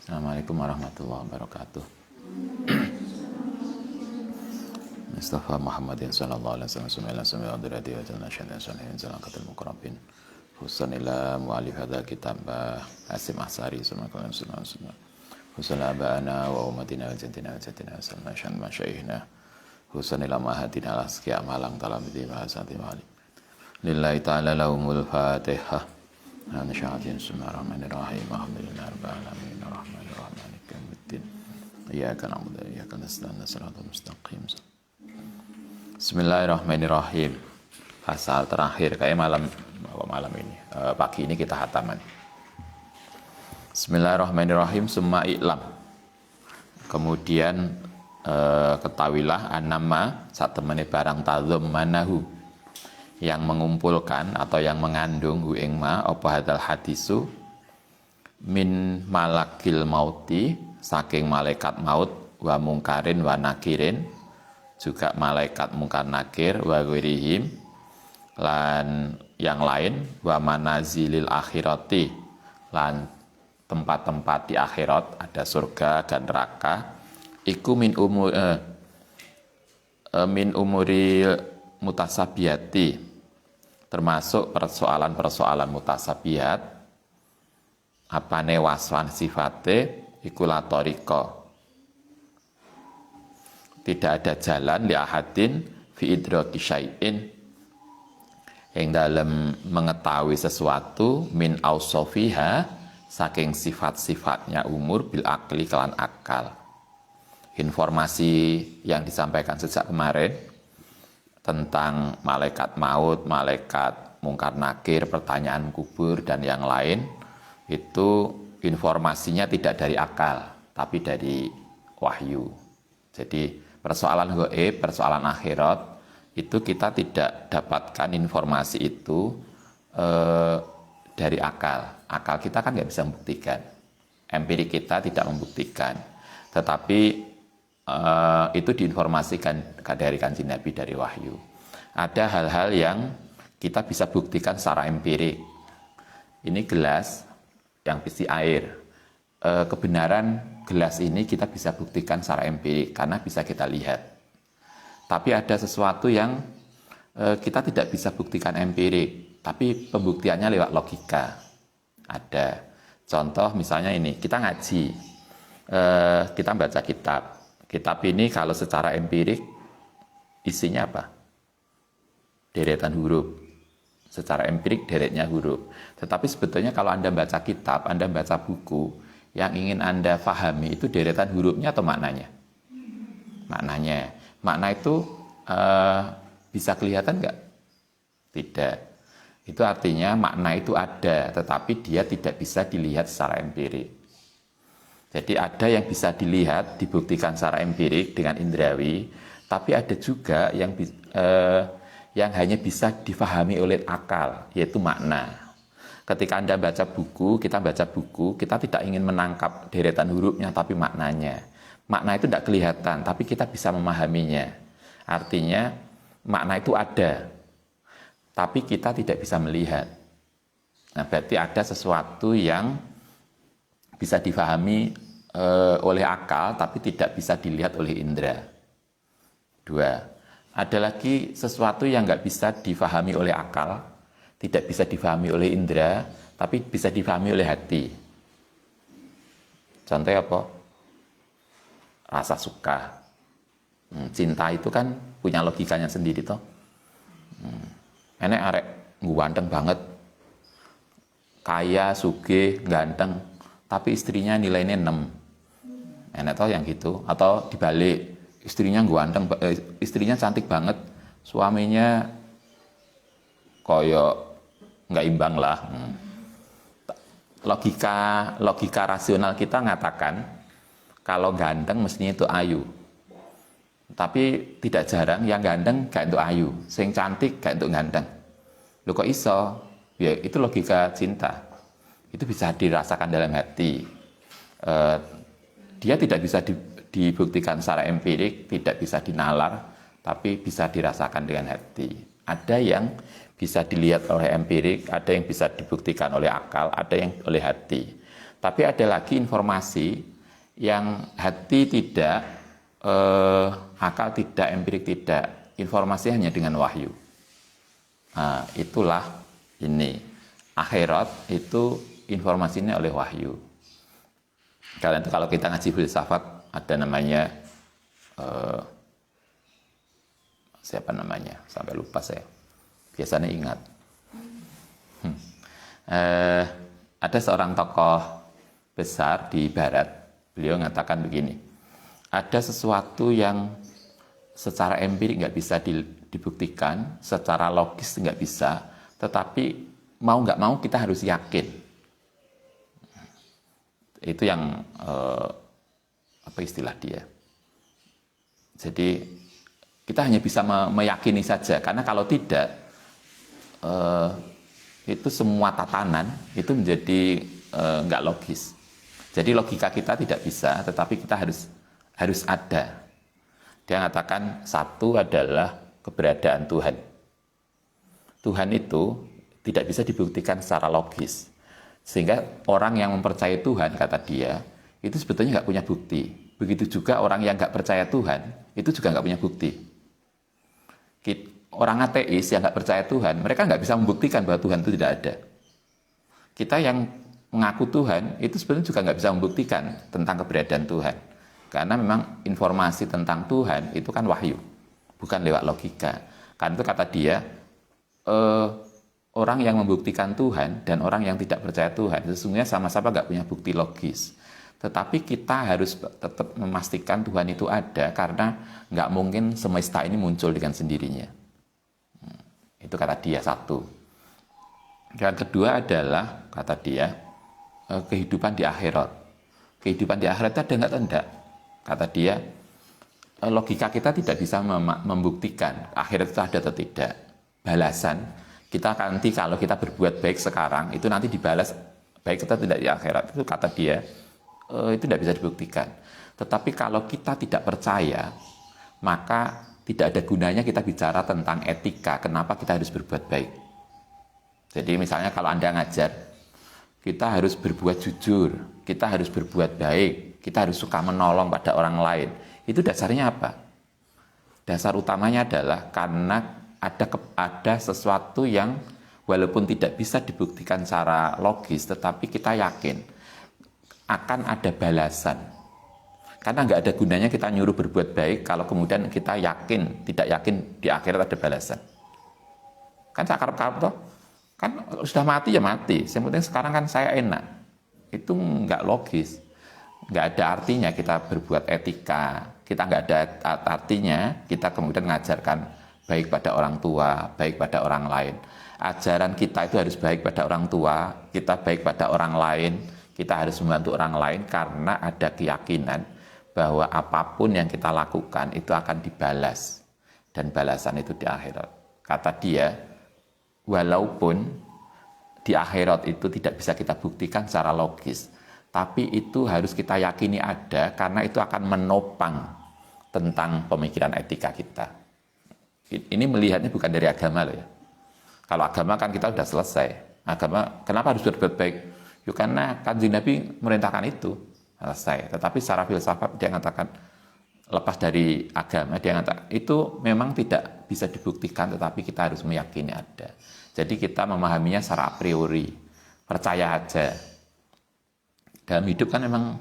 Assalamualaikum warahmatullahi wabarakatuh. Mustafa Muhammadin sallallahu alaihi wasallam sumila sumila dirati wa jalna syaitan syaitan jalan katul muqrabin Husanila mu'alif hadha kitab Asim Ahsari sallallahu alaihi wasallam Husanila ba'ana wa umatina wa jantina wa jantina wa salma syan masyaihna Husanila mahatina laskia malang talamiti bahasati ma'alim Lillahi ta'ala lahumul fatihah Nasya'atin bismillahirrahmanirrahim Alhamdulillah rabbil alamin arrahmanirrahim maliki yaumiddin Iyyaka na'budu wa iyyaka nasta'in shiratal mustaqim Bismillahirrahmanirrahim. Pasal terakhir kayak malam ini pagi ini kita hataman. Bismillahirrahmanirrahim. Summa i'lam. Kemudian ketahuilah anama satemene barang tadzammanahu yang mengumpulkan atau yang mengandung hu ing ma apa hadal hadisu min malakil mauti saking malaikat maut wa mungkarin wa nakirin juga malaikat mungkar nakir wa ghairihim lan yang lain wa manazilil akhirati lan tempat-tempat di akhirat ada surga dan neraka iku min umuri mutasabiyati termasuk persoalan-persoalan mutasabihat apane waswan sifate iku la tariqa tidak ada jalan li ahadin fi idraki syai'in yang dalam mengetahui sesuatu min ausofiha saking sifat-sifatnya umur bil akli kelan akal. Informasi yang disampaikan sejak kemarin tentang malaikat maut, malaikat mungkar nakir, pertanyaan kubur dan yang lain itu informasinya tidak dari akal tapi dari wahyu. Jadi persoalan gaib, persoalan akhirat itu kita tidak dapatkan informasi itu dari akal. Akal kita kan nggak bisa membuktikan, empirik kita tidak membuktikan. Tetapi itu diinformasikan dari Kanjeng Nabi dari wahyu. Ada hal-hal yang kita bisa buktikan secara empirik. Ini gelas yang berisi air. Kebenaran gelas ini kita bisa buktikan secara empirik karena bisa kita lihat. Tapi ada sesuatu yang kita tidak bisa buktikan empirik, tapi pembuktiannya lewat logika. Ada contoh misalnya ini, kita ngaji, kita baca kitab. Kitab ini kalau secara empirik isinya apa? Deretan huruf. Secara empirik deretnya huruf. Tetapi sebetulnya kalau Anda baca kitab, Anda baca buku, yang ingin Anda pahami itu deretan hurufnya atau maknanya? Maknanya. Makna itu bisa kelihatan nggak? Tidak. Itu artinya makna itu ada, tetapi dia tidak bisa dilihat secara empirik. Jadi ada yang bisa dilihat, dibuktikan secara empirik dengan indrawi, tapi ada juga yang hanya bisa difahami oleh akal, yaitu makna. Ketika Anda baca buku, kita tidak ingin menangkap deretan hurufnya, tapi maknanya. Makna itu tidak kelihatan, tapi kita bisa memahaminya. Artinya, makna itu ada, tapi kita tidak bisa melihat. Nah, berarti ada sesuatu yang bisa difahami oleh akal, tapi tidak bisa dilihat oleh indera. Dua, ada lagi sesuatu yang nggak bisa difahami oleh akal, tidak bisa difahami oleh indera, tapi bisa difahami oleh hati. Contohnya apa? Rasa suka. Cinta itu kan punya logikanya sendiri toh. Enek arek ganteng banget, kaya, sugih, ganteng, tapi istrinya nilainya 6. Enek toh yang gitu. Atau dibalik, istrinya ganteng, istrinya cantik banget, suaminya koyo nggak imbang lah. Logika rasional kita ngatakan kalau ganteng mestinya itu ayu. Tapi tidak jarang yang ganteng gak untuk ayu, sing cantik gak untuk ganteng. Loh kok iso? Ya itu logika cinta. Itu bisa dirasakan dalam hati. Dia tidak bisa dibuktikan secara empirik, tidak bisa dinalar, tapi bisa dirasakan dengan hati. Ada yang bisa dilihat oleh empirik, ada yang bisa dibuktikan oleh akal, ada yang oleh hati. Tapi ada lagi informasi yang hati tidak, akal tidak, empirik tidak, informasi hanya dengan wahyu. Nah, itulah ini. Akhirat itu informasinya oleh wahyu. Karena itu kalau kita ngaji filsafat ada namanya siapa namanya? Sampai lupa saya. Biasanya ingat. Ada seorang tokoh besar di barat, beliau mengatakan begini, ada sesuatu yang secara empirik nggak bisa dibuktikan, secara logis nggak bisa, tetapi mau nggak mau kita harus yakin. Itu yang apa istilah dia. Jadi kita hanya bisa meyakini saja, karena kalau tidak itu semua tatanan itu menjadi nggak logis. Jadi logika kita tidak bisa, tetapi kita harus ada. Dia mengatakan satu adalah keberadaan Tuhan. Tuhan itu tidak bisa dibuktikan secara logis. Sehingga orang yang mempercayai Tuhan, kata dia, itu sebetulnya nggak punya bukti. Begitu juga orang yang nggak percaya Tuhan, itu juga nggak punya bukti. Orang ateis yang nggak percaya Tuhan, mereka nggak bisa membuktikan bahwa Tuhan itu tidak ada. Kita yang mengaku Tuhan, itu sebenarnya juga nggak bisa membuktikan tentang keberadaan Tuhan. Karena memang informasi tentang Tuhan itu kan wahyu, bukan lewat logika. Karena itu kata dia, orang yang membuktikan Tuhan dan orang yang tidak percaya Tuhan sesungguhnya sama-sama nggak punya bukti logis. Tetapi kita harus tetap memastikan Tuhan itu ada, karena nggak mungkin semesta ini muncul dengan sendirinya. Itu kata dia satu. Yang kedua adalah, kata dia, kehidupan di akhirat. Kehidupan di akhirat itu ada nggak tidak? Kata dia, logika kita tidak bisa membuktikan akhirat itu ada atau tidak. Balasan kita nanti kalau kita berbuat baik sekarang, itu nanti dibalas baik atau tidak di akhirat. Itu kata dia, itu tidak bisa dibuktikan. Tetapi kalau kita tidak percaya, maka tidak ada gunanya kita bicara tentang etika, kenapa kita harus berbuat baik. Jadi misalnya kalau Anda ngajar, kita harus berbuat jujur, kita harus berbuat baik, kita harus suka menolong pada orang lain. Itu dasarnya apa? Dasar utamanya adalah karena ada sesuatu yang walaupun tidak bisa dibuktikan secara logis, tetapi kita yakin akan ada balasan. Karena nggak ada gunanya kita nyuruh berbuat baik kalau kemudian kita tidak yakin di akhirat ada balasan. Kan sakarep-karep toh, kan sudah mati ya mati. Yang penting sekarang kan saya enak. Itu nggak logis, nggak ada artinya kita berbuat etika. Kita nggak ada artinya kita kemudian mengajarkan baik pada orang tua, baik pada orang lain. Ajaran kita itu harus baik pada orang tua, kita baik pada orang lain, kita harus membantu orang lain karena ada keyakinan bahwa apapun yang kita lakukan itu akan dibalas, dan balasan itu di akhirat. Kata dia, walaupun di akhirat itu tidak bisa kita buktikan secara logis, tapi itu harus kita yakini ada, karena itu akan menopang tentang pemikiran etika kita. Ini melihatnya bukan dari agama loh ya. Kalau agama kan kita sudah selesai. Agama kenapa harus berbuat baik? Ya karena Kanjeng Nabi merintahkan itu. Selesai. Tetapi secara filsafat dia mengatakan, lepas dari agama, dia mengatakan itu memang tidak bisa dibuktikan, tetapi kita harus meyakini ada. Jadi kita memahaminya secara a priori, percaya aja. Dalam hidup kan memang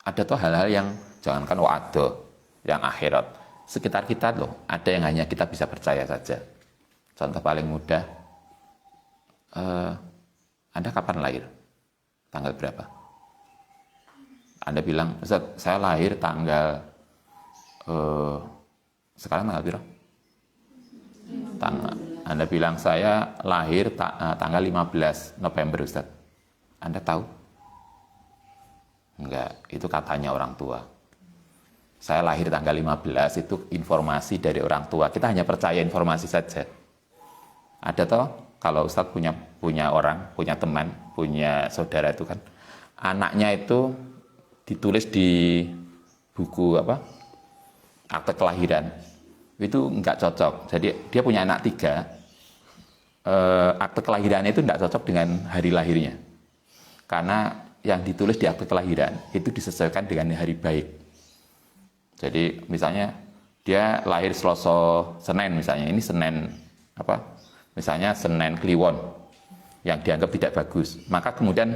ada tuh hal-hal yang jangankan ada, yang akhirat. Sekitar kita loh, ada yang hanya kita bisa percaya saja. Contoh paling mudah, Anda kapan lahir? Tanggal berapa? Anda bilang, Ustaz, saya lahir tanggal, sekarang tanggal berapa? Anda bilang, saya lahir tanggal 15 November, Ustaz. Anda tahu? Enggak, itu katanya orang tua. Saya lahir tanggal 15, itu informasi dari orang tua. Kita hanya percaya informasi saja. Ada toh, kalau Ustaz punya orang, punya teman, punya saudara itu kan, anaknya itu ditulis di buku akte kelahiran, itu nggak cocok. Jadi dia punya anak 3, akte kelahirannya itu nggak cocok dengan hari lahirnya, karena yang ditulis di akte kelahiran itu disesuaikan dengan hari baik. Jadi misalnya dia lahir Selasa Senin misalnya, ini Senin apa? Misalnya Senin Kliwon yang dianggap tidak bagus, maka kemudian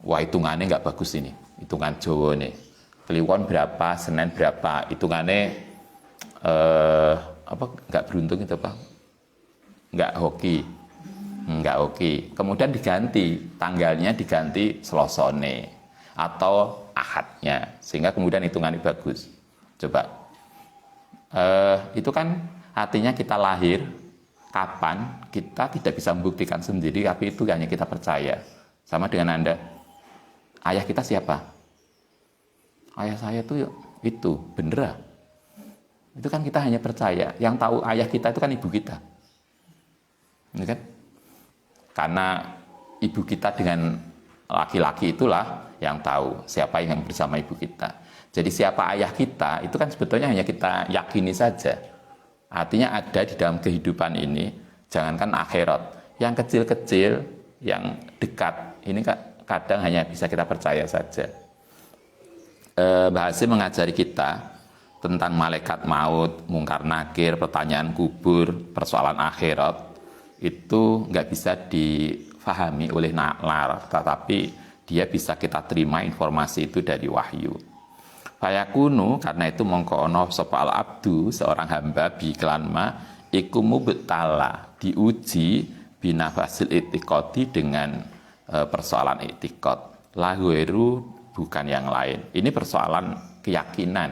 wah hitungannya nggak bagus ini, hitungan Jawa nih. Kliwon berapa, Senin berapa, hitungannya apa nggak beruntung itu apa? Nggak hoki. Kemudian diganti tanggalnya, diganti Selosone atau Ahadnya, sehingga kemudian hitungannya bagus. Coba itu kan artinya kita lahir kapan kita tidak bisa membuktikan sendiri, tapi itu hanya kita percaya. Sama dengan Anda, ayah kita siapa? Ayah saya itu bener. Itu kan kita hanya percaya. Yang tahu ayah kita itu kan ibu kita. Ini kan? Karena ibu kita dengan laki-laki itulah yang tahu siapa yang bersama ibu kita. Jadi siapa ayah kita itu kan sebetulnya hanya kita yakini saja. Artinya ada di dalam kehidupan ini, jangankan akhirat. Yang kecil-kecil, yang dekat, ini kadang hanya bisa kita percaya saja. Mbah Hasyim mengajari kita tentang malaikat maut, mungkar nakir, pertanyaan kubur, persoalan akhirat, itu nggak bisa difahami oleh nalar, tetapi dia bisa kita terima informasi itu dari wahyu. Fayakunu, karena itu mongko ono sapa al abdu, seorang hamba bi kelanma iku mubtala, diuji binafasil itikoti dengan persoalan itikot. Lahueru bukan yang lain. Ini persoalan keyakinan.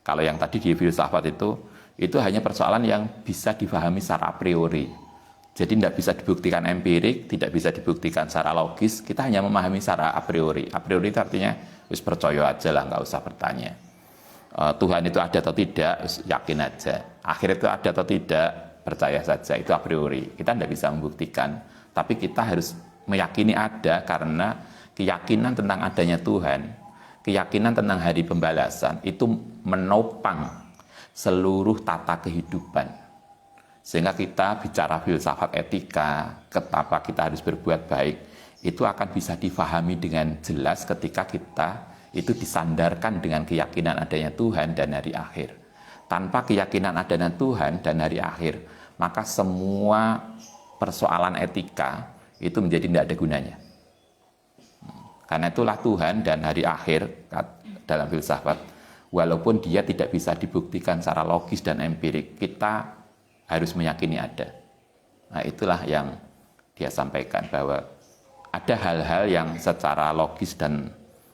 Kalau yang tadi di filsafat itu hanya persoalan yang bisa difahami secara a priori. Jadi tidak bisa dibuktikan empirik, tidak bisa dibuktikan secara logis. Kita hanya memahami secara a priori. A priori itu artinya wis percaya aja lah, nggak usah bertanya. Tuhan itu ada atau tidak, yakin aja. Akhirat itu ada atau tidak, percaya saja. Itu a priori. Kita tidak bisa membuktikan, tapi kita harus meyakini ada karena keyakinan tentang adanya Tuhan, keyakinan tentang hari pembalasan itu menopang seluruh tata kehidupan. Sehingga kita bicara filsafat etika, betapa kita harus berbuat baik, itu akan bisa difahami dengan jelas ketika kita itu disandarkan dengan keyakinan adanya Tuhan dan hari akhir. Tanpa keyakinan adanya Tuhan dan hari akhir, maka semua persoalan etika itu menjadi tidak ada gunanya. Karena itulah Tuhan dan hari akhir dalam filsafat, walaupun dia tidak bisa dibuktikan secara logis dan empirik, kita harus meyakini ada. Nah, itulah yang dia sampaikan, bahwa ada hal-hal yang secara logis dan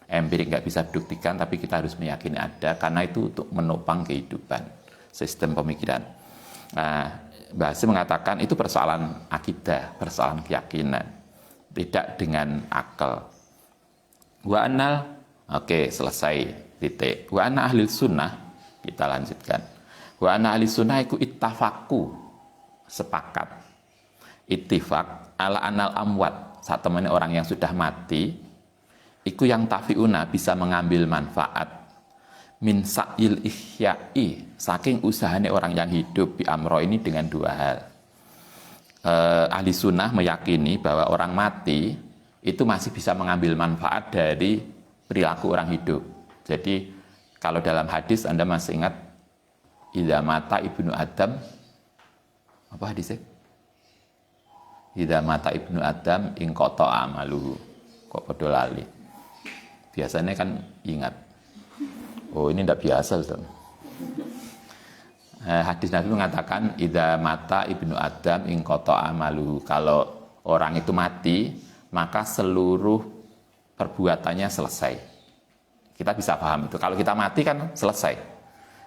empirik nggak bisa dibuktikan, tapi kita harus meyakini ada, karena itu untuk menopang kehidupan, sistem pemikiran. Nah, Mbah Hasyim mengatakan itu persoalan akidah, persoalan keyakinan, tidak dengan akal. Wa anal, oke, selesai, titik. Wa anna ahli sunnah, kita lanjutkan. Wa anna ahli sunnah iku ittafaku, sepakat, ittifak ala anal amwat, saat temannya orang yang sudah mati, iku yang tafiuna, bisa mengambil manfaat min sa'il ihya'i, saking usahanya orang yang hidup, bi amro ini dengan dua hal. Ahli sunnah meyakini bahwa orang mati itu masih bisa mengambil manfaat dari perilaku orang hidup. Jadi kalau dalam hadis Anda masih ingat, idza mata ibnu Adam, apa hadisnya? Idza mata ibnu Adam inqata amaluhu. Kok podo lali? Biasanya kan ingat. Oh, ini tidak biasa, Ustaz. Hadis Nabi mengatakan idza mata ibnu Adam inqata amaluhu. Kalau orang itu mati, maka seluruh perbuatannya selesai. Kita bisa paham itu. Kalau kita mati kan selesai.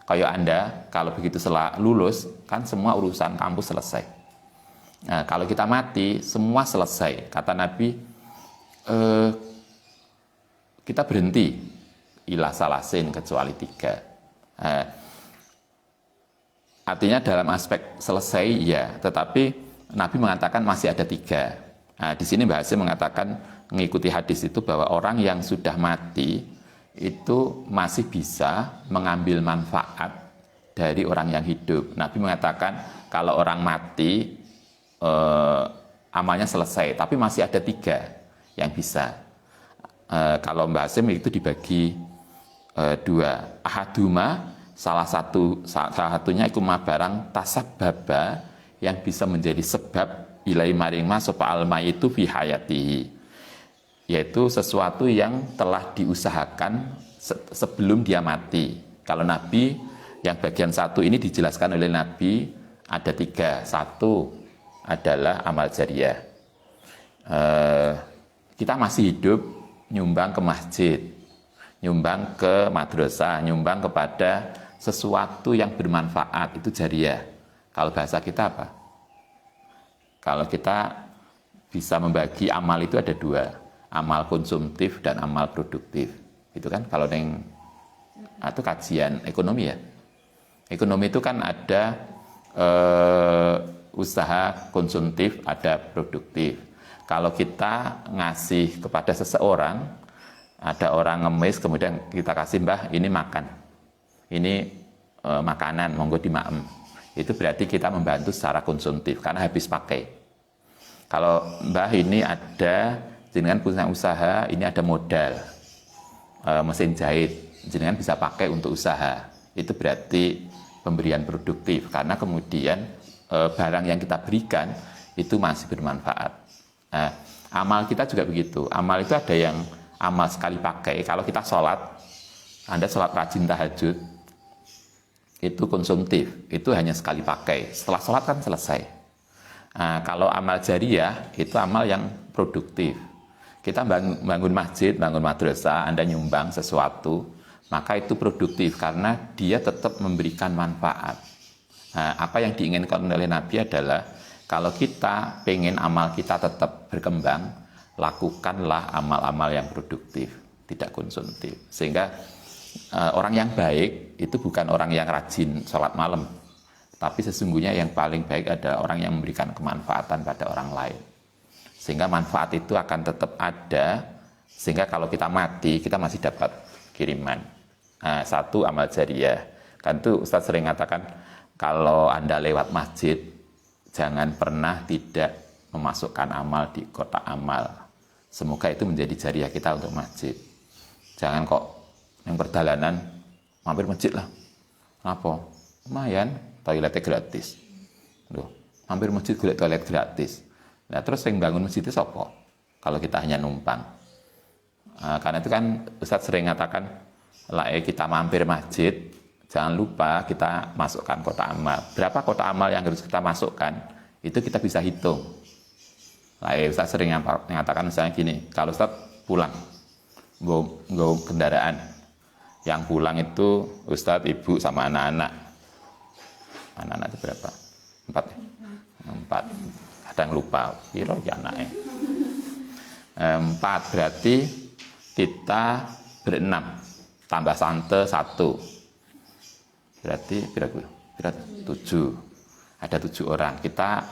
Kayak Anda, kalau begitu lulus, kan semua urusan kampus selesai. Nah, kalau kita mati, semua selesai. Kata Nabi, kita berhenti. Ilah salasin, kecuali 3. Artinya dalam aspek selesai, ya. Tetapi Nabi mengatakan masih ada 3. Nah, di sini Mbah Hasyim mengatakan, mengikuti hadis itu, bahwa orang yang sudah mati itu masih bisa mengambil manfaat dari orang yang hidup. Nabi mengatakan kalau orang mati amalnya selesai, tapi masih ada 3 yang bisa. Kalau Mbah Hasim itu dibagi dua. Ahaduma, salah satunya iku ma barang tasababa yang bisa menjadi sebab ilai maring ma sapa alma itu fi hayatihi, yaitu sesuatu yang telah diusahakan sebelum dia mati. Kalau Nabi, yang bagian satu ini dijelaskan oleh Nabi ada tiga. Satu adalah amal jariah. Kita masih hidup, nyumbang ke masjid, nyumbang ke madrasah, nyumbang kepada sesuatu yang bermanfaat, itu jariah. Kalau bahasa kita apa? Kalau kita bisa membagi amal itu ada dua, amal konsumtif dan amal produktif. Itu kan kalau itu kajian ekonomi ya. Ekonomi itu kan ada usaha konsumtif, ada produktif. Kalau kita ngasih kepada seseorang, ada orang ngemis, kemudian kita kasih, Mbah ini makan, ini makanan, monggo dimaem. Itu berarti kita membantu secara konsumtif, karena habis pakai. Kalau Mbah ini ada, jenengan punya usaha, ini ada modal, mesin jahit, jenengan bisa pakai untuk usaha. Itu berarti pemberian produktif, karena kemudian barang yang kita berikan itu masih bermanfaat. Nah, amal kita juga begitu. Amal itu ada yang amal sekali pakai. Kalau kita sholat, Anda sholat rajin tahajud, itu konsumtif, itu hanya sekali pakai. Setelah sholat kan selesai. Nah, kalau amal jariah, itu amal yang produktif. Kita bangun masjid, bangun madrasah, Anda nyumbang sesuatu, maka itu produktif karena dia tetap memberikan manfaat. Nah, apa yang diinginkan oleh Nabi adalah kalau kita pengen amal kita tetap berkembang, lakukanlah amal-amal yang produktif, tidak konsumtif. Sehingga orang yang baik itu bukan orang yang rajin sholat malam, tapi sesungguhnya yang paling baik adalah orang yang memberikan kemanfaatan pada orang lain. Sehingga manfaat itu akan tetap ada, sehingga kalau kita mati, kita masih dapat kiriman. Nah, satu amal jariah. Kan itu Ustaz sering mengatakan, kalau Anda lewat masjid, jangan pernah tidak memasukkan amal di kotak amal. Semoga itu menjadi jariah kita untuk masjid. Jangan kok yang perjalanan mampir masjid lah. Apa? Lumayan, toiletnya gratis. Loh, mampir masjid toilet gratis. Nah, terus yang bangun masjid itu siapa? Kalau kita hanya numpang. Karena itu kan Ustadz sering mengatakan, kita mampir masjid, jangan lupa kita masukkan kotak amal. Berapa kotak amal yang harus kita masukkan, itu kita bisa hitung. Ustaz sering mengatakan misalnya gini, kalau Ustaz pulang, nggak kendaraan, yang pulang itu Ustaz, ibu, sama anak-anak. Anak-anak itu berapa? 4 ya? 4. Kadang lupa, kira ya anaknya. 4 berarti kita berenam, tambah sante 1. Berarti berapa? 7. Ada 7 orang. Kita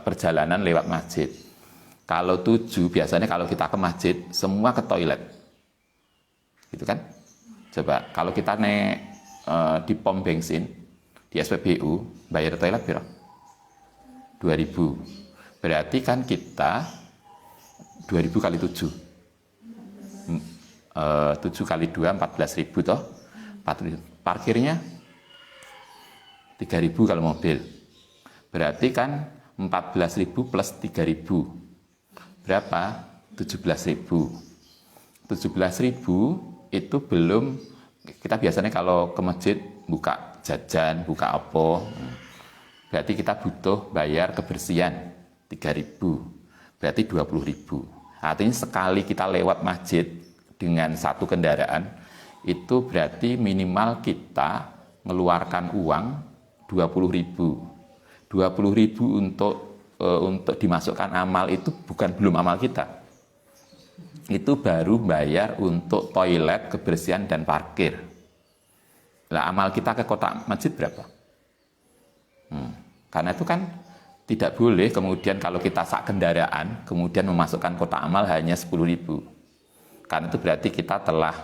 perjalanan lewat masjid. Kalau 7, biasanya kalau kita ke masjid, semua ke toilet. Gitu kan? Coba, kalau kita naik di pom bensin, di SPBU, bayar toilet berapa? 2.000. Berarti kan kita 2.000 kali 7. 7 kali 2, 14.000 toh. Parkirnya 3.000 kalau mobil. Berarti kan 14.000 plus 3.000. Berapa? 17.000. 17.000 itu belum, kita biasanya kalau ke masjid buka jajan, buka apa. Berarti kita butuh bayar kebersihan 3.000. Berarti 20.000. Artinya sekali kita lewat masjid dengan satu kendaraan, itu berarti minimal kita mengeluarkan uang 20.000. 20.000 untuk dimasukkan amal itu belum amal kita. Itu baru bayar untuk toilet, kebersihan, dan parkir. Nah, amal kita ke kotak masjid berapa? Karena itu kan tidak boleh kemudian kalau kita sak kendaraan, kemudian memasukkan kotak amal hanya 10.000. Karena itu berarti kita telah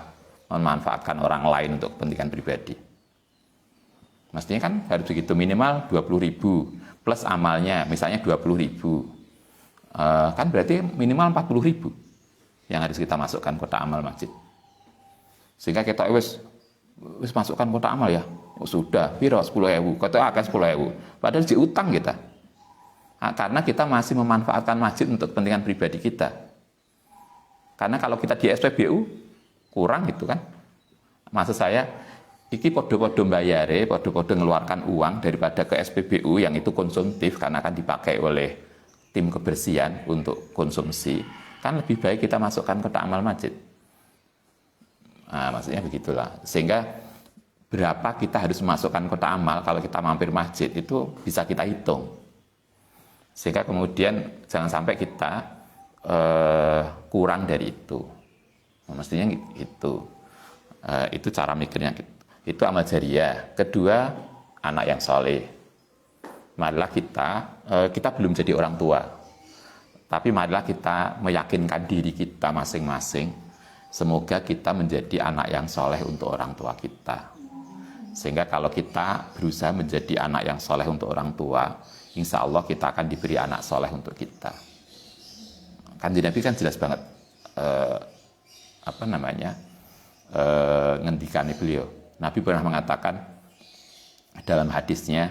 memanfaatkan orang lain untuk kepentingan pribadi. Mestinya kan harus begitu, minimal 20.000 plus amalnya, misalnya 20.000. Kan berarti minimal 40.000. yang harus kita masukkan kotak amal masjid. Sehingga kita wis masukkan kotak amal ya. Oh, sudah, piro 10.000, kata akan 10.000. Padahal diutang kita. Karena kita masih memanfaatkan masjid untuk kepentingan pribadi kita. Karena kalau kita di SPBU kurang gitu kan. Maksud saya, iki podo-podo bayare, podo-podo ngeluarkan uang daripada ke SPBU yang itu konsumtif karena akan dipakai oleh tim kebersihan untuk konsumsi. Kan lebih baik kita masukkan kotak amal masjid. Nah, maksudnya begitulah. Sehingga berapa kita harus memasukkan kotak amal kalau kita mampir masjid itu bisa kita hitung. Sehingga kemudian jangan sampai kita kurang dari itu. Nah, mestinya itu. Itu cara mikirnya. Itu amal jariah. Kedua, anak yang soleh. Marilah kita belum jadi orang tua. Tapi marilah kita meyakinkan diri kita masing-masing. Semoga kita menjadi anak yang soleh untuk orang tua kita. Sehingga kalau kita berusaha menjadi anak yang soleh untuk orang tua, insya Allah kita akan diberi anak soleh untuk kita. Kanjeng Nabi kan jelas banget ngendikannya beliau. Nabi pernah mengatakan dalam hadisnya,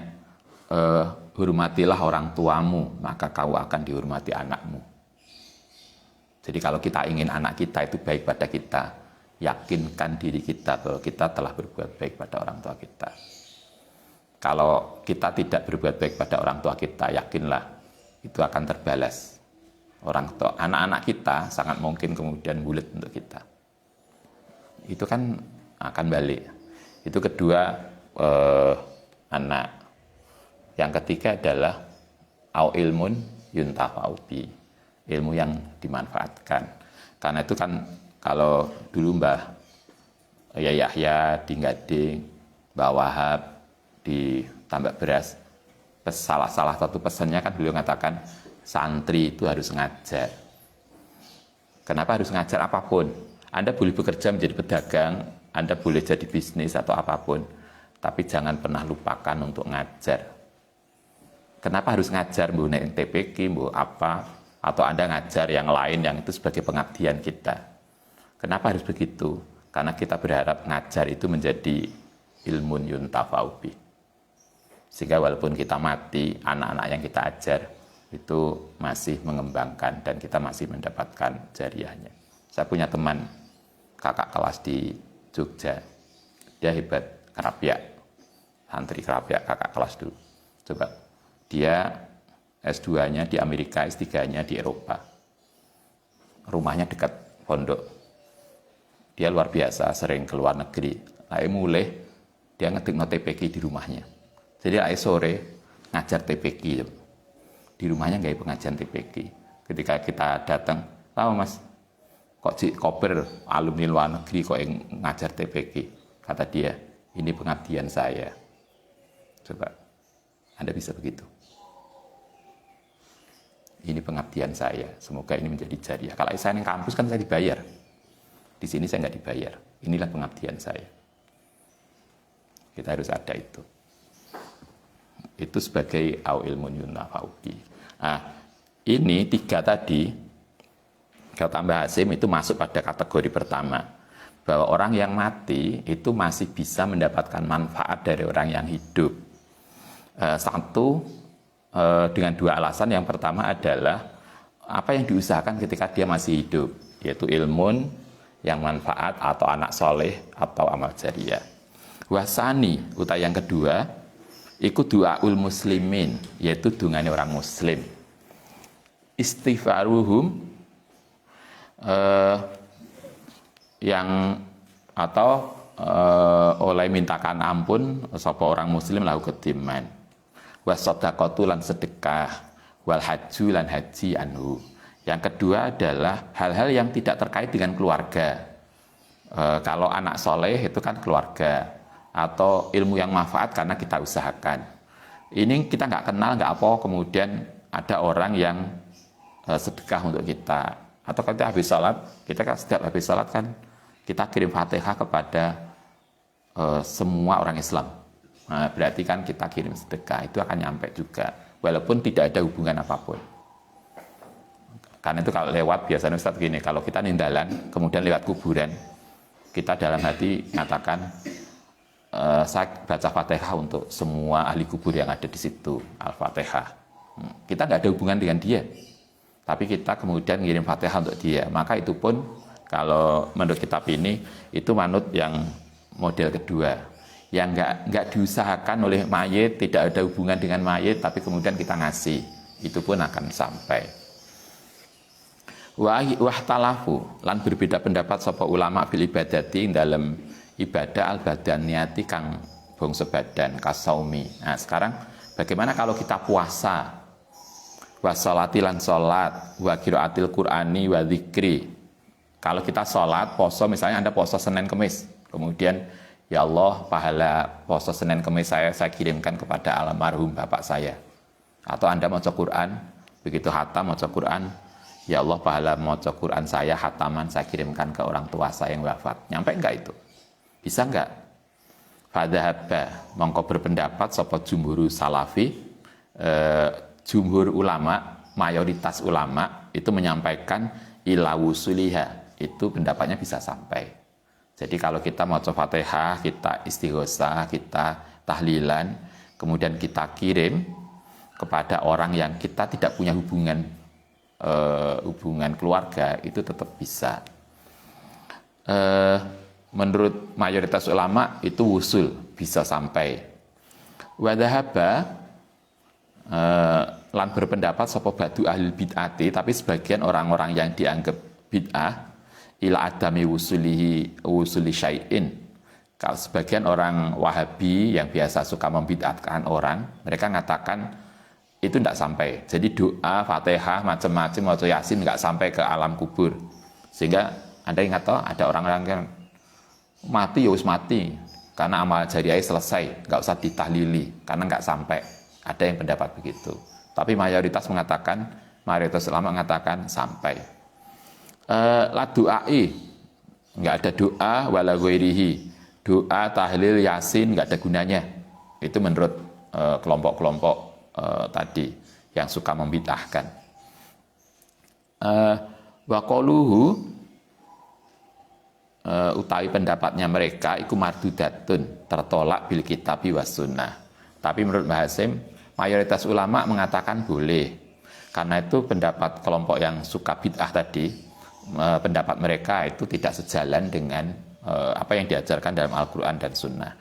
hormatilah orang tuamu, maka kau akan dihormati anakmu. Jadi kalau kita ingin anak kita itu baik pada kita, yakinkan diri kita bahwa kita telah berbuat baik pada orang tua kita. Kalau kita tidak berbuat baik pada orang tua kita, yakinlah itu akan terbalas. Anak-anak kita sangat mungkin kemudian bulat untuk kita. Itu kan akan balik. Itu kedua, anak. Yang ketiga adalah au ilmun yuntafa'u bi, ilmu yang dimanfaatkan. Karena itu kan kalau dulu Mbah Yahya di Gading, Mbah Wahab di Tambak Beras, salah satu pesannya kan beliau mengatakan santri itu harus ngajar. Kenapa harus ngajar apapun? Anda boleh bekerja menjadi pedagang, Anda boleh jadi bisnis atau apapun, tapi jangan pernah lupakan untuk ngajar. Kenapa harus ngajar? Bu TPQ, bu apa? Atau Anda ngajar yang lain yang itu sebagai pengabdian kita. Kenapa harus begitu? Karena kita berharap ngajar itu menjadi ilmun yuntafa'u bih. Sehingga walaupun kita mati, anak-anak yang kita ajar itu masih mengembangkan dan kita masih mendapatkan jariahnya. Saya punya teman kakak kelas di Jogja, dia hebat, kerapiak, santri kerapiak, kakak kelas dulu. Coba, dia S2-nya di Amerika, S3-nya di Eropa. Rumahnya dekat pondok. Dia luar biasa, sering ke luar negeri. Lalu mulai, dia ngetik TPQ di rumahnya. Jadi lalu sore, ngajar TPQ. Di rumahnya nggak ada pengajian TPQ. Ketika kita datang, tahu mas, kok Cik Koper, alumni luar negeri kok yang ngajar TPQ. Kata dia, ini pengabdian saya. Coba, Anda bisa begitu. Ini pengabdian saya, semoga ini menjadi jariah. Kalau saya di kampus kan saya dibayar. Di sini saya nggak dibayar. Inilah pengabdian saya. Kita harus ada itu. Itu sebagai au ilmun yuntafa'u bih. Nah, ini 3 tadi, kata Mbah Hasim itu masuk pada kategori pertama. Bahwa orang yang mati itu masih bisa mendapatkan manfaat dari orang yang hidup. Satu, dengan 2 alasan. Yang pertama adalah apa yang diusahakan ketika dia masih hidup, yaitu ilmun yang manfaat atau anak soleh atau amal jariah. Wasani, utai yang kedua, ikut du'aul muslimin, yaitu dungane orang muslim. Istighfaruhum, yang atau oleh mintakan ampun sapa orang muslim lahu kediman. Wasadaqatu lan sedekah, wal haju lan haji anhu. Yang kedua adalah hal-hal yang tidak terkait dengan keluarga. Kalau anak soleh itu kan keluarga, atau ilmu yang manfaat karena kita usahakan. Ini kita nggak kenal, nggak apa, kemudian ada orang yang sedekah untuk kita. Atau kita habis sholat, kita kan setiap habis sholat kan kita kirim Fatihah kepada semua orang Islam. Nah, berarti kan kita kirim sedekah, itu akan nyampe juga, walaupun tidak ada hubungan apapun. Karena itu kalau lewat biasanya Ustaz gini, kalau kita nindalan kemudian lewat kuburan, kita dalam hati mengatakan saya baca Fatihah untuk semua ahli kubur yang ada di situ, Al-Fatihah. Kita nggak ada hubungan dengan dia, tapi kita kemudian ngirim Fatihah untuk dia. Maka itu pun kalau menurut kitab ini itu manut yang model kedua, yang nggak diusahakan oleh mayit, tidak ada hubungan dengan mayit, tapi kemudian kita ngasih, itu pun akan sampai. Wahtalafu lan berbeda pendapat sapa ulama bil ibadati dalam ibadah al-badaniyati kang bangsa badan kasaumi. Nah, sekarang bagaimana kalau kita puasa? Wa sholati lan salat, wa qiraatil qur'ani wa dzikri. Kalau kita salat, poso misalnya Anda poso Senin Kamis, kemudian ya Allah, pahala poso Senin Kamis saya kirimkan kepada almarhum bapak saya. Atau Anda maca Quran, begitu hatam maca Quran, ya Allah, pahala maca Quran saya, hataman saya kirimkan ke orang tua saya yang wafat. Nyampe enggak itu? Bisa enggak? Fadhahabba, mongko berpendapat sapa jumhur salafi, jumhur ulama, mayoritas ulama itu menyampaikan ila wusuliha, itu pendapatnya bisa sampai. Jadi kalau kita maca Fatihah, kita istighosah, kita tahlilan, kemudian kita kirim kepada orang yang kita tidak punya hubungan keluarga, itu tetap bisa. Menurut mayoritas ulama itu wusul, bisa sampai. Wadhahaba lan berpendapat sapa ba'du ahli bid'ati, tapi sebagian orang-orang yang dianggap bid'ah ila adami wusuli syai'in. Kalau sebagian orang Wahabi yang biasa suka membid'atkan orang, mereka mengatakan itu tidak sampai. Jadi doa, Fatihah, macam-macam, maca Yasin nggak sampai ke alam kubur. Sehingga Anda ingat toh, ada orang-orang yang mati ya wis mati, karena amal jariah selesai, nggak usah ditahlili, karena nggak sampai. Ada yang pendapat begitu. Tapi mayoritas ulama mengatakan sampai. La du'ai, nggak ada doa, wala ghairihi. Doa, tahlil, Yasin nggak ada gunanya. Itu menurut kelompok-kelompok tadi yang suka membid'ahkan. Wa qaluhu, utawi pendapatnya mereka iku mardudatun, tertolak bil kitabi was sunnah. Tapi menurut Mbah Hasim, mayoritas ulama mengatakan boleh. Karena itu pendapat kelompok yang suka bid'ah tadi, pendapat mereka itu tidak sejalan dengan apa yang diajarkan dalam Al-Quran dan Sunnah.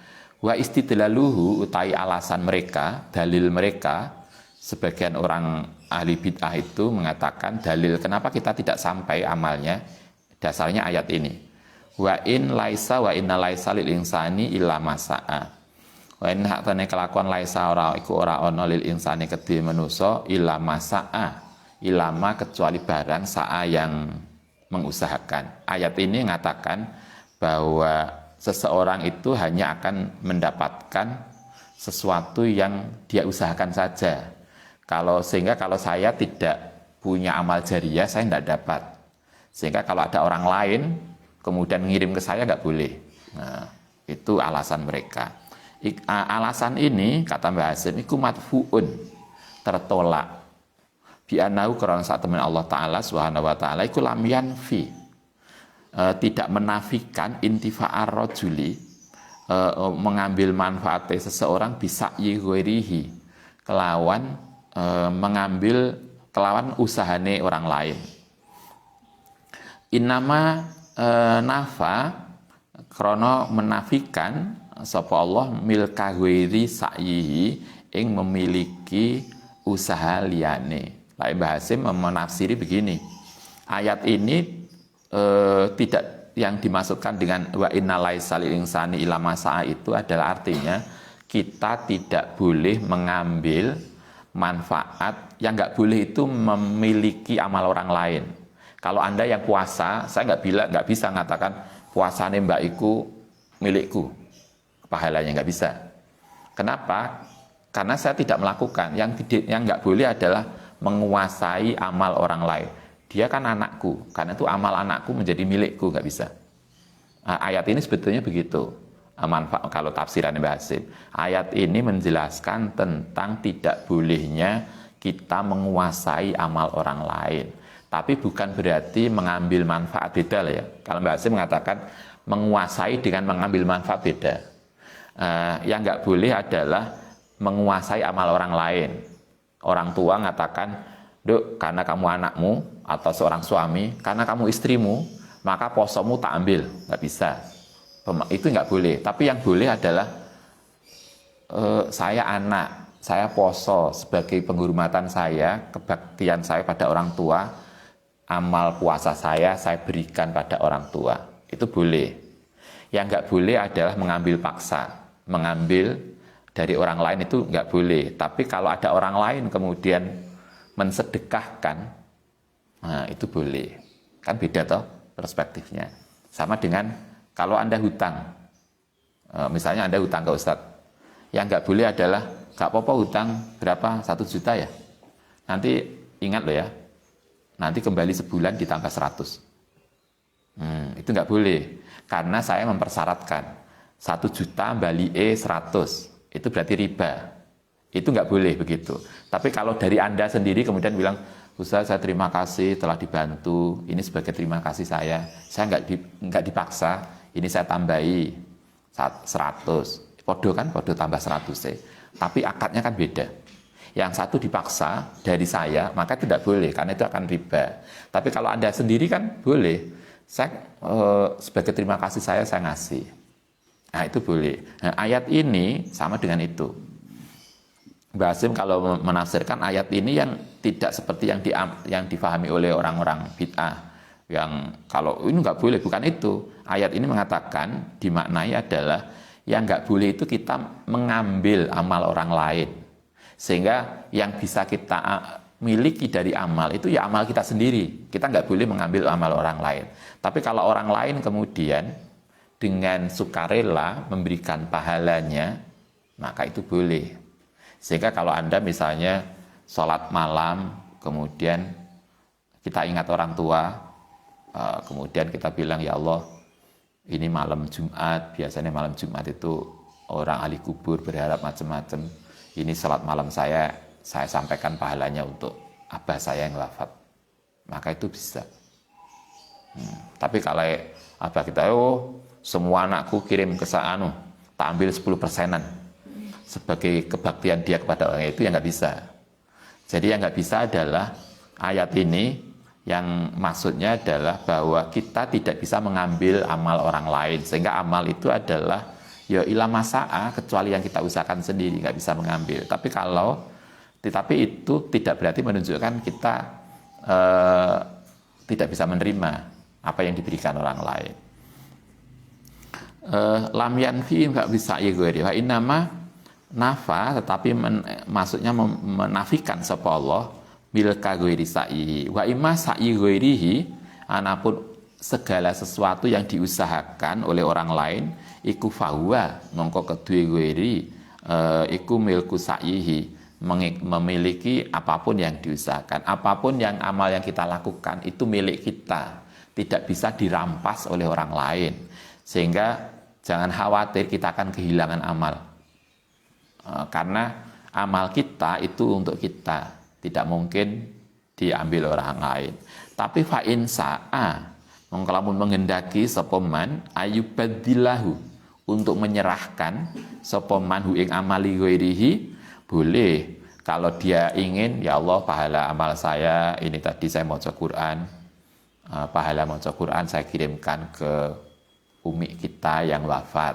Wa istidlaluhu, utai alasan mereka, dalil mereka, sebagian orang ahli bid'ah itu mengatakan dalil kenapa kita tidak sampai amalnya, dasarnya ayat ini. Wa in laisa wa inna laisa lil insani illa masa'a. Wa in hakane kelakuan laisa ora iku ora ana lil insani kedhe manusa illa masa'a. Ilama kecuali barang sa'a yang mengusahakan. Ayat ini mengatakan bahwa seseorang itu hanya akan mendapatkan sesuatu yang dia usahakan saja. Sehingga kalau saya tidak punya amal jariah, saya tidak dapat. Sehingga kalau ada orang lain kemudian ngirim ke saya, nggak boleh. Nah, itu alasan mereka. Alasan ini, kata Mbah Hasim, iku madfu'un, tertolak. Bi'anahu karena saat teman Allah Ta'ala Subhanahu wa Ta'ala iku lam yanfi, tidak menafikan intifa'ar rajuli, mengambil manfaat seseorang bisa yighairihi, kelawan usahane orang lain. Innama nafa krono menafikan sapa Allah milka ghairi sa'yihi, ing memiliki usaha liyane. Lain Mbah Hasim menafsiri begini, ayat ini tidak yang dimaksudkan dengan wa inna laisa lil insani illa ma sa'a itu adalah artinya kita tidak boleh mengambil manfaat, yang nggak boleh itu memiliki amal orang lain. Kalau Anda yang puasa, saya nggak bisa mengatakan puasane mbak iku milikku, pahalanya nggak bisa. Kenapa? Karena saya tidak melakukan. Yang nggak boleh adalah menguasai amal orang lain. Dia kan anakku, karena itu amal anakku menjadi milikku, nggak bisa. Nah, ayat ini sebetulnya begitu. Manfaat kalau tafsiran Mbah Hasim. Ayat ini menjelaskan tentang tidak bolehnya kita menguasai amal orang lain. Tapi bukan berarti mengambil manfaat, beda lah ya. Kalau Mbak Hasim mengatakan menguasai dengan mengambil manfaat, beda. Yang nggak boleh adalah menguasai amal orang lain. Orang tua mengatakan, Duk, karena kamu anakmu atau seorang suami, karena kamu istrimu, maka posomu tak ambil. Nggak bisa. Itu nggak boleh. Tapi yang boleh adalah saya anak, saya poso sebagai penghormatan saya, kebaktian saya pada orang tua, amal puasa saya berikan pada orang tua. Itu boleh. Yang nggak boleh adalah mengambil paksa. Mengambil dari orang lain itu nggak boleh. Tapi kalau ada orang lain kemudian mensedekahkan, nah itu boleh. Kan beda toh perspektifnya. Sama dengan kalau Anda hutang. Misalnya Anda hutang ke Ustadz. Yang nggak boleh adalah, nggak apa-apa hutang berapa? 1 juta ya. Nanti ingat loh ya, nanti kembali sebulan ditambah 100. Itu nggak boleh. Karena saya mempersyaratkan 1 juta bali 100. Itu berarti riba. Itu nggak boleh begitu. Tapi kalau dari Anda sendiri kemudian bilang, Ustaz, saya terima kasih telah dibantu. Ini sebagai terima kasih saya. Saya nggak dipaksa. Ini saya tambahi 100. Podo kan, podo tambah 100. Tapi akadnya kan beda. Yang satu dipaksa dari saya, maka tidak boleh, karena itu akan riba. Tapi kalau Anda sendiri kan boleh. Saya sebagai terima kasih saya ngasih. Nah itu boleh. Nah, ayat ini sama dengan itu. Mbak Hasim kalau menafsirkan ayat ini yang tidak seperti yang difahami oleh orang-orang bid'ah. Yang kalau ini nggak boleh, bukan itu. Ayat ini mengatakan, dimaknai adalah yang nggak boleh itu kita mengambil amal orang lain. Sehingga yang bisa kita miliki dari amal itu ya amal kita sendiri. Kita nggak boleh mengambil amal orang lain. Tapi kalau orang lain kemudian dengan sukarela memberikan pahalanya, maka itu boleh. Sehingga kalau Anda misalnya sholat malam, kemudian kita ingat orang tua, kemudian kita bilang, ya Allah, ini malam Jumat, biasanya malam Jumat itu orang ahli kubur berharap macam-macam. Ini sholat malam saya sampaikan pahalanya untuk abah saya yang wafat. Maka itu bisa. Tapi kalau abah kita, semua anakku kirim ke sana, tak ambil 10%-an sebagai kebaktian dia kepada orang itu, ya nggak bisa. Jadi yang nggak bisa adalah ayat ini yang maksudnya adalah bahwa kita tidak bisa mengambil amal orang lain, sehingga amal itu adalah ya ila masa'a, kecuali yang kita usahakan sendiri, nggak bisa mengambil. Tetapi itu tidak berarti menunjukkan kita tidak bisa menerima apa yang diberikan orang lain. Lam yanfi nggak bisa igori wa innama nafa, tetapi maksudnya menafikan sapa Allah milka ghairi sa'ihi wa imma sa'i ghairihi, anapun segala sesuatu yang diusahakan oleh orang lain iku fahuwa mongko kedue ghairi iku milku sa'ihi, memiliki apapun yang diusahakan, apapun yang amal yang kita lakukan itu milik kita, tidak bisa dirampas oleh orang lain. Sehingga jangan khawatir kita akan kehilangan amal, karena amal kita itu untuk kita, tidak mungkin diambil orang lain. Tapi fa in sa'a, mengkalamun menghendaki sapa man ayubadilahu, untuk menyerahkan sapa man hu ing amali ghairihi, boleh. Kalau dia ingin, ya Allah, pahala amal saya ini tadi saya maca Quran, pahala maca Quran saya kirimkan ke umi kita yang wafat,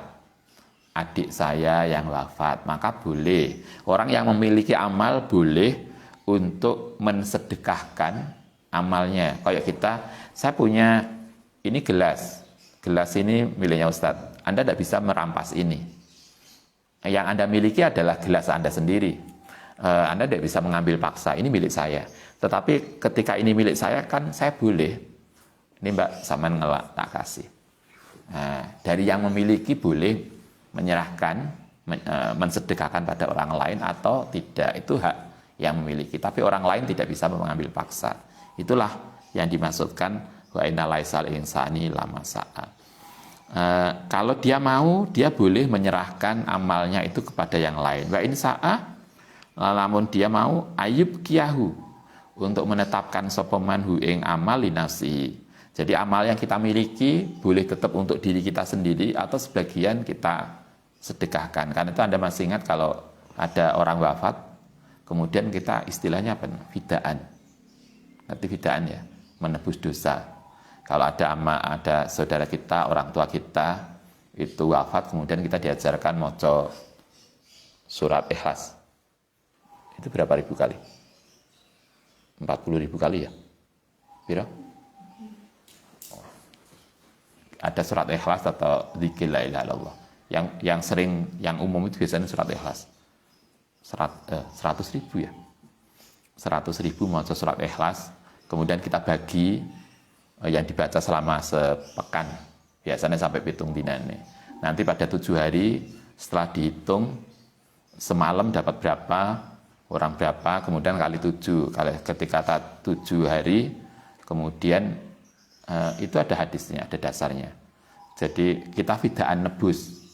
adik saya yang wafat, maka boleh. Orang yang memiliki amal boleh untuk mensedekahkan amalnya. Kayak kita, saya punya ini gelas ini miliknya Ustadz, Anda tidak bisa merampas ini. Yang Anda miliki adalah gelas Anda sendiri. Anda tidak bisa mengambil paksa, ini milik saya. Tetapi ketika ini milik saya, kan saya boleh, ini Mbak sampean ngelak, tak kasih. Nah, dari yang memiliki boleh menyerahkan, mensedekahkan pada orang lain atau tidak, itu hak yang memiliki. Tapi orang lain tidak bisa mengambil paksa. Itulah yang dimaksudkan wa inna laisal insani lama sa'a. Kalau dia mau, dia boleh menyerahkan amalnya itu kepada yang lain. Wa in sa'a, namun dia mau ayub kiyahu, untuk menetapkan sapa man hu ing amal li nafsihi. Jadi amal yang kita miliki boleh tetap untuk diri kita sendiri atau sebagian kita sedekahkan. Karena itu Anda masih ingat kalau ada orang wafat, kemudian kita istilahnya apa? Fidaan. Ngerti fidaan ya? Menebus dosa. Kalau ada saudara kita, orang tua kita itu wafat, kemudian kita diajarkan maca surat Ikhlas. Itu berapa ribu kali? 40.000 kali ya? Pira? Ada surat Ikhlas atau zikir la ilaha illallah. Yang sering, yang umum itu biasanya surat Ikhlas. 100.000 ya. 100.000 maca surat Ikhlas, kemudian kita bagi yang dibaca selama sepekan. Biasanya sampai pitung dinane. Nanti pada 7 hari setelah dihitung semalam dapat berapa, orang berapa, kemudian kali 7. Ketika 7 hari, kemudian itu ada hadisnya, ada dasarnya. Jadi kita fidaan nebus.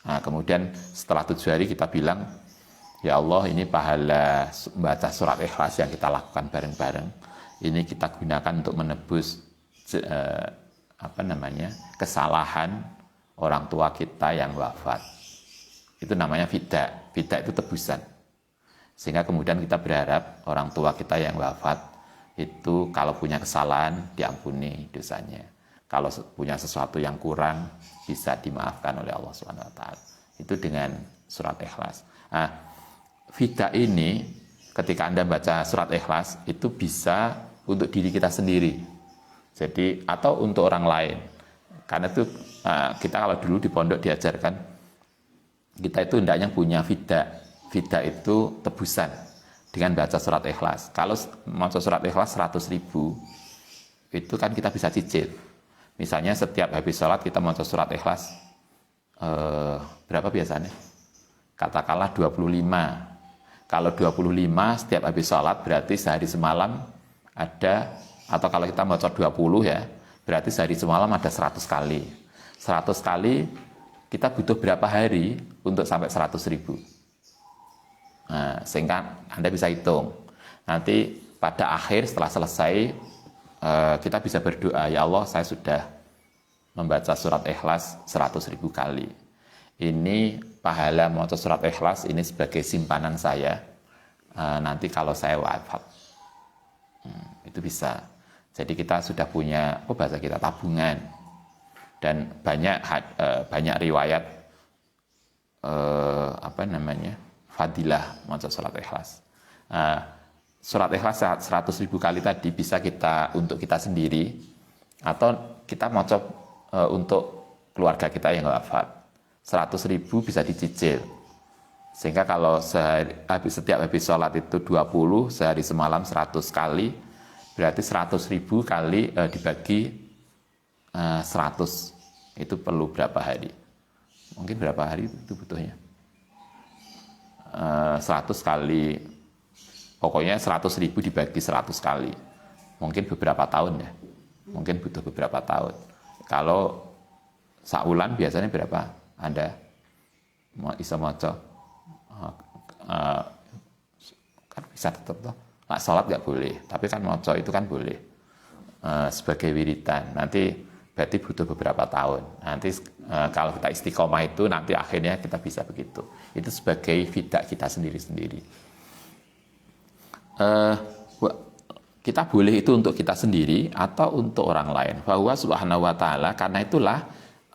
Nah, kemudian setelah 7 hari kita bilang, ya Allah, ini pahala baca surat Ikhlas yang kita lakukan bareng-bareng. Ini kita gunakan untuk menebus kesalahan orang tua kita yang wafat. Itu namanya fida. Fida itu tebusan. Sehingga kemudian kita berharap orang tua kita yang wafat itu kalau punya kesalahan diampuni dosanya. Kalau punya sesuatu yang kurang bisa dimaafkan oleh Allah Subhanahu wa taala. Itu dengan surat Ikhlas. Nah, fida ini ketika Anda baca surat Ikhlas itu bisa untuk diri kita sendiri. Jadi atau untuk orang lain. Karena itu kita kalau dulu di pondok diajarkan kita itu hendaknya punya fida. Fida itu tebusan dengan baca surat Ikhlas. Kalau mau surat Ikhlas 100.000 itu kan kita bisa cicil. Misalnya setiap habis sholat kita mau surat Ikhlas berapa biasanya? Katakanlah 25. Kalau 25 setiap habis sholat berarti sehari semalam ada, atau kalau kita mau 20 ya, berarti sehari semalam ada 100 kali. 100 kali kita butuh berapa hari untuk sampai 100.000? Nah, sehingga Anda bisa hitung. Nanti pada akhir setelah selesai kita bisa berdoa, ya Allah, saya sudah membaca surat Ikhlas 100.000 kali. Ini pahala membaca surat Ikhlas ini sebagai simpanan saya nanti kalau saya wafat. Itu bisa. Jadi kita sudah punya bahasa kita tabungan. Dan banyak riwayat fadilah maca surat Ikhlas. Surat Ikhlas 100.000 kali tadi bisa kita untuk kita sendiri atau kita maca untuk keluarga kita yang wafat. 100.000 bisa dicicil. Sehingga kalau setiap habis sholat itu 20, sehari semalam 100 kali, berarti 100.000 kali dibagi 100. Itu perlu berapa hari? Mungkin berapa hari itu butuhnya? 100 kali, pokoknya 100.000 dibagi 100 kali, mungkin beberapa tahun ya, mungkin butuh beberapa tahun. Kalau saulan biasanya berapa Anda bisa maca? Kan bisa tetap toh, nah, sholat nggak boleh, tapi kan maca itu kan boleh sebagai wiridan. Nanti berarti butuh beberapa tahun. Nanti kalau kita istiqomah itu nanti akhirnya kita bisa begitu. Itu sebagai fida kita sendiri-sendiri. Kita boleh itu untuk kita sendiri atau untuk orang lain. Bahwa subhanahu wa ta'ala, karena itulah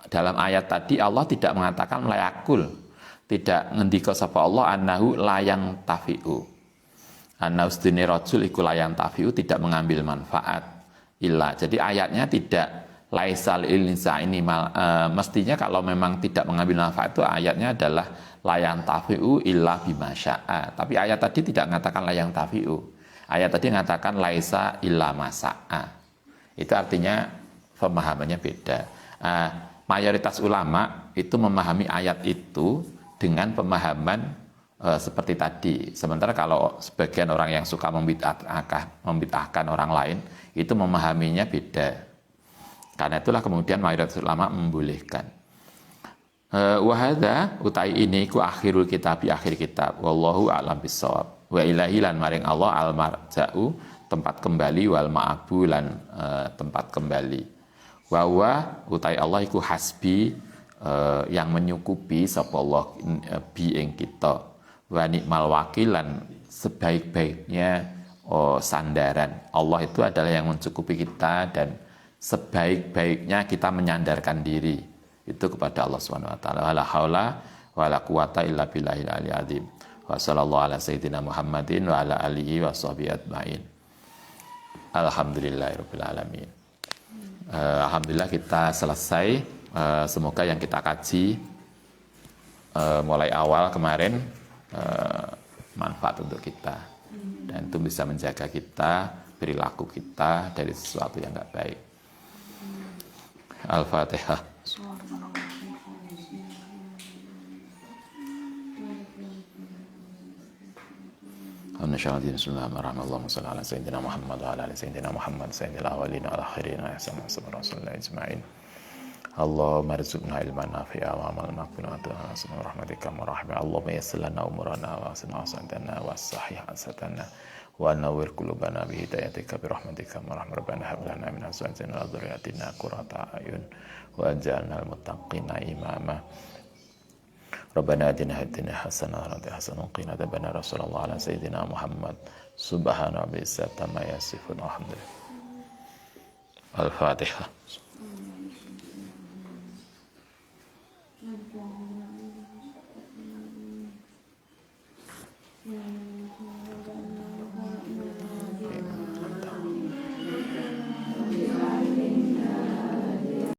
dalam ayat tadi Allah tidak mengatakan layakul. Tidak ngendika sapa Allah annahu layang tafi'u. Annahu sedene rajul iku layang tafi'u, tidak mengambil manfaat. Illa. Jadi ayatnya tidak laisal insa ini mestinya kalau memang tidak mengambil manfaat itu ayatnya adalah layang tafi'u illa bima sya'a. Tapi ayat tadi tidak mengatakan layang tafi'u. Ayat tadi mengatakan laisa illa masa'a. Itu artinya pemahamannya beda. Mayoritas ulama itu memahami ayat itu dengan pemahaman seperti tadi. Sementara kalau sebagian orang yang suka membid'ahkan orang lain itu memahaminya beda. Karena itulah kemudian mayoritas ulama membolehkan. Wahada utai ini ku akhirul kitab, akhir kitab. Wallahu a'lam bissawab. Wa ilahi lan maring Allah al marja'u tempat kembali, wal ma'abu lan tempat kembali. Wa huwa utai Allah iku hasbi yang menyukupi sapa Allah bi ing kita. Wa nikmal wakilan sebaik-baiknya sandaran. Allah itu adalah yang mencukupi kita dan sebaik-baiknya kita menyandarkan diri itu kepada Allah Subhanahu wa taala. Wala haula wala quwata illa billahil aliyil azim. Wa sallallahu ala sayyidina Muhammadin wa ala alihi wa sahbihi ajmain. Alhamdulillahirabbil alamin. Alhamdulillah kita selesai. Semoga yang kita kaji mulai awal kemarin manfaat untuk kita dan itu bisa menjaga kita, perilaku kita dari sesuatu yang nggak baik. Al-Fatihah. Bismillahirrahmanirrahim. Allahumma shalli ala sayyidina Muhammad wa ala ali sayyidina Muhammad sayyidil awwalin wal akhirin wa ahsana rasulullah ajma'in. Allahumma arzuqna ilman nafi'a wa amalan maqbulan wa asma rahmatika wa rahmah. Allahumma yassir lana umurana wa asna asatana wa sahih asatana wa nawwir qulubana bi hidayatika bi rahmatika wa rahmah. Rabbana hab lana min azwajina wa dhurriyyatina qurrata a'yun waj'alna lil muttaqina imama. Rabbana atina fid dunya hasanah wa fil akhirati hasanah wa qina adzabannar. Sallallahu ala sayyidina Muhammad subhana rabbil izzati amma yasifun. Alhamdulillah. Al-Fatihah.